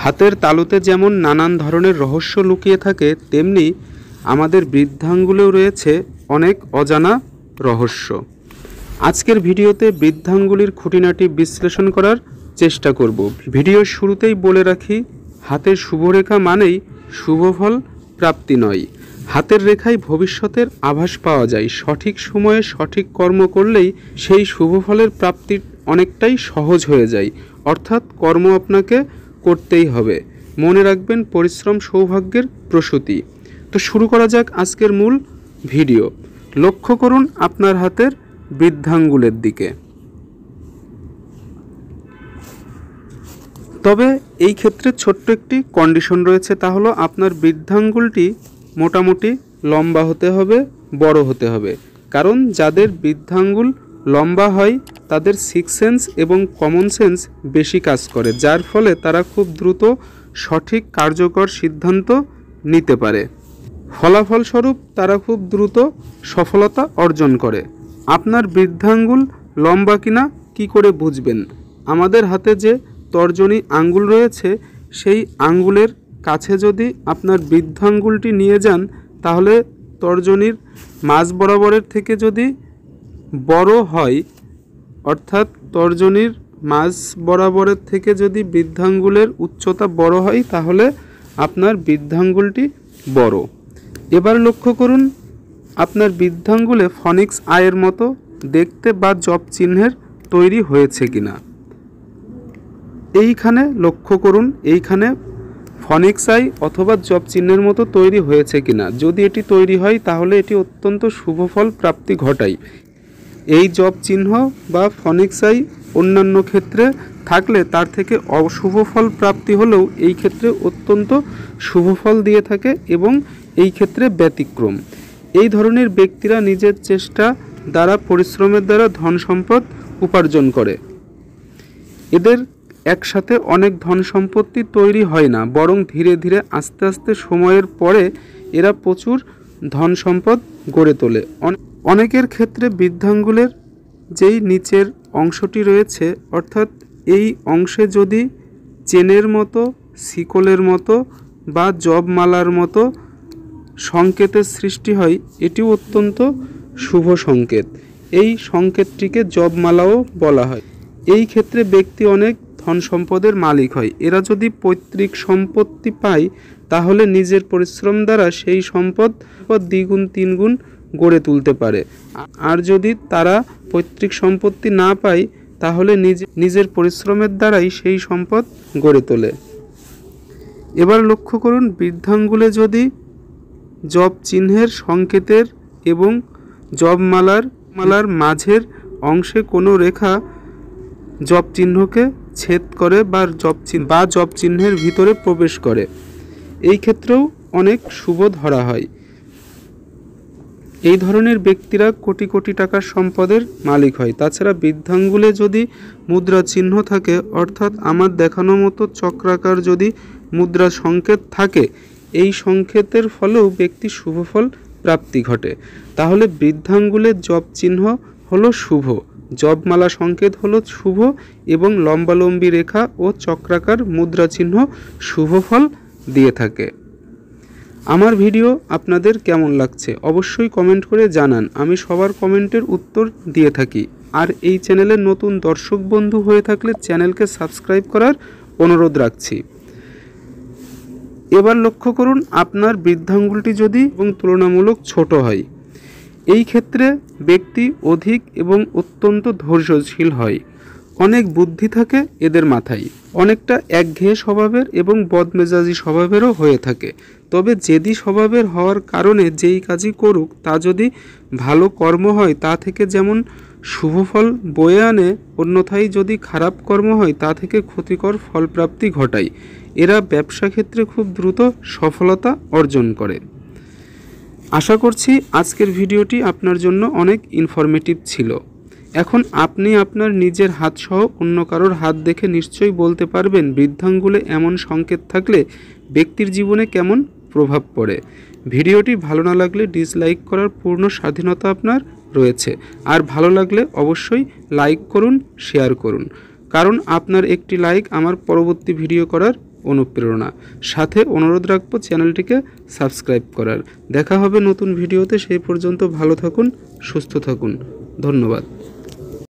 হাতের তালুতে যেমন নানান ধরনের রহস্য লুকিয়ে থাকে, তেমনি আমাদের বৃদ্ধাঙ্গুলেও রয়েছে অনেক অজানা রহস্য। আজকের ভিডিওতে বৃদ্ধাঙ্গুলির খুঁটিনাটি বিশ্লেষণ করার চেষ্টা করব। ভিডিওর শুরুতেই বলে রাখি, হাতের শুভরেখা মানেই শুভফল প্রাপ্তি নয়। হাতের রেখায় ভবিষ্যতের আভাস পাওয়া যায়। সঠিক সময়ে সঠিক কর্ম করলেই সেই শুভফলের প্রাপ্তি অনেকটাই সহজ হয়ে যায়। অর্থাৎ কর্ম আপনাকে করতেই হবে। মনে রাখবেন, পরিশ্রম সৌভাগ্যের প্রসূতি। তো শুরু করা যাক আজকের মূল ভিডিও। লক্ষ্য করুন আপনার হাতের বৃদ্ধাঙ্গুলের দিকে। তবে এই ক্ষেত্রে ছোট্ট একটি কন্ডিশন রয়েছে, তা হলো আপনার বৃদ্ধাঙ্গুলটি মোটামুটি লম্বা হতে হবে, বড় হতে হবে। কারণ যাদের বৃদ্ধাঙ্গুল লম্বা হয় তাদের সিক্স সেন্স এবং কমন সেন্স বেশি কাজ করে, যার ফলে তারা খুব দ্রুত সঠিক কার্যকর সিদ্ধান্ত নিতে পারে। ফলাফলস্বরূপ তারা খুব দ্রুত সফলতা অর্জন করে। আপনার বৃদ্ধাঙ্গুল লম্বা কিনা কি করে বুঝবেন? আমাদের হাতে যে তর্জনী আঙ্গুল রয়েছে, সেই আঙ্গুলের কাছে যদি আপনার বৃদ্ধাঙ্গুলটি নিয়ে যান, তাহলে তর্জনীর মাঝ বরাবরের থেকে যদি বড় হয়, অর্থাৎ তর্জনীর মাঝ বরাবরের থেকে যদি বৃদ্ধাঙ্গুলের উচ্চতা বড় হয়, তাহলে আপনার বৃদ্ধাঙ্গুলটি বড়। এবার লক্ষ্য করুন আপনার বৃদ্ধাঙ্গুলে ফনিক্স আয়ের মতো দেখতে বা জপ চিহ্নের তৈরি হয়েছে কিনা। এইখানে লক্ষ্য করুন, এইখানে ফনিক্স আই অথবা জপ চিহ্নের মতো তৈরি হয়েছে কিনা। যদি এটি তৈরি হয়, তাহলে এটি অত্যন্ত শুভফল প্রাপ্তি ঘটায়। এই জপ চিহ্ন বা ফনিক্স আই অন্যান্য ক্ষেত্রে থাকলে তার থেকে অশুভ ফল প্রাপ্তি হলেও এই ক্ষেত্রে অত্যন্ত শুভ ফল দিয়ে থাকে এবং এই ক্ষেত্রে ব্যতিক্রম। এই ধরনের ব্যক্তিরা নিজের চেষ্টা দ্বারা, পরিশ্রমের দ্বারা ধন সম্পদ উপার্জন করে। এদের একসাথে অনেক ধন সম্পত্তি তৈরি হয় না, বরং ধীরে ধীরে আস্তে আস্তে সময়ের পরে এরা প্রচুর ধন সম্পদ গড়ে তোলে। অনেকের ক্ষেত্রে বৃদ্ধাঙ্গুলের যেই নিচের অংশটি রয়েছে, অর্থাৎ এই অংশে যদি চেনের মতো, শিকলের মতো বা জবমালার মতো সংকেতের সৃষ্টি হয়, এটিও অত্যন্ত শুভ সংকেত। এই সংকেতটিকে জবমালাও বলা হয়। এই ক্ষেত্রে ব্যক্তি অনেক ধন সম্পদের মালিক হয়। এরা যদি পৈতৃক সম্পত্তি পায়, তাহলে নিজের পরিশ্রম দ্বারা সেই সম্পদ দ্বিগুণ তিনগুণ গড়ে তুলতে পারে। আর যদি তারা পৈতৃক সম্পত্তি না পায়, তাহলে নিজের পরিশ্রমের দ্বারাই সেই সম্পদ গড়ে তোলে। এবার লক্ষ্য করুন বৃদ্ধাঙ্গুলে যদি জব চিহ্নের সংকেতের এবং জবমালার মাঝের অংশে কোনো রেখা জব চিহ্নকে ছেদ করে বা জব চিহ্নের ভিতরে প্রবেশ করে, এই ক্ষেত্রেও অনেক শুভ ধরা হয়। এই ধরনের ব্যক্তিরা কোটি কোটি টাকার সম্পদের মালিক হয়। তাছাড়া বৃদ্ধাঙ্গুলে যদি মুদ্রা চিহ্ন থাকে, অর্থাৎ আমার দেখানো মতো চক্রাকার যদি মুদ্রা সংকেত থাকে, এই সংকেতের ফলেও ব্যক্তি শুভফল প্রাপ্তি ঘটে। তাহলে বৃদ্ধাঙ্গুলের জব চিহ্ন হলো শুভ, জবমালা সংকেত হলো শুভ এবং লম্বালম্বী রেখা ও চক্রাকার মুদ্রা চিহ্ন শুভ ফল দিয়ে থাকে। আমার ভিডিও আপনাদের কেমন লাগছে অবশ্যই কমেন্ট করে জানান। আমি সবার কমেন্টের উত্তর দিয়ে থাকি। আর এই চ্যানেলের নতুন দর্শক বন্ধু হয়ে থাকলে চ্যানেলকে সাবস্ক্রাইব করার অনুরোধ রাখছি। এবার লক্ষ্য করুন আপনার বৃদ্ধাঙ্গুলটি যদি এবং তুলনামূলক ছোট হয়, এই ক্ষেত্রে ব্যক্তি অধিক এবং অত্যন্ত ধৈর্যশীল হয়। অনেক বুদ্ধি থাকে এদের মাথায়, অনেকটা একঘেয়ে স্বভাবের এবং বদমেজাজি স্বভাবেরও হয়ে থাকে। তবে জেদি স্বভাবের হওয়ার কারণে যেই কাজই করুক, তা যদি ভালো কর্ম হয় তা থেকে যেমন শুভফল বয়ে আনে, অন্যথায় যদি খারাপ কর্ম হয় তা থেকে ক্ষতিকর ফলপ্রাপ্তি ঘটায়। এরা ব্যবসা ক্ষেত্রে খুব দ্রুত সফলতা অর্জন করে। আশা করছি আজকের ভিডিওটি আপনার জন্য অনেক ইনফরমেটিভ ছিল। এখন আপনি আপনার নিজের হাত সহ অন্য কারোর হাত দেখে নিশ্চয়ই বলতে পারবেন বৃদ্ধাঙ্গুলে এমন সংকেত থাকলে ব্যক্তির জীবনে কেমন প্রভাব পড়ে। ভিডিওটি ভালো না লাগলে ডিসলাইক করার পূর্ণ স্বাধীনতা আপনার রয়েছে। আর ভালো লাগলে অবশ্যই লাইক করুন, শেয়ার করুন, কারণ আপনার একটি লাইক আমার পরবর্তী ভিডিও করার অনুপ্রেরণা। সাথে অনুরোধ রাখবো চ্যানেলটিকে সাবস্ক্রাইব করার। দেখা হবে নতুন ভিডিওতে, সেই পর্যন্ত ভালো থাকুন, সুস্থ থাকুন। ধন্যবাদ।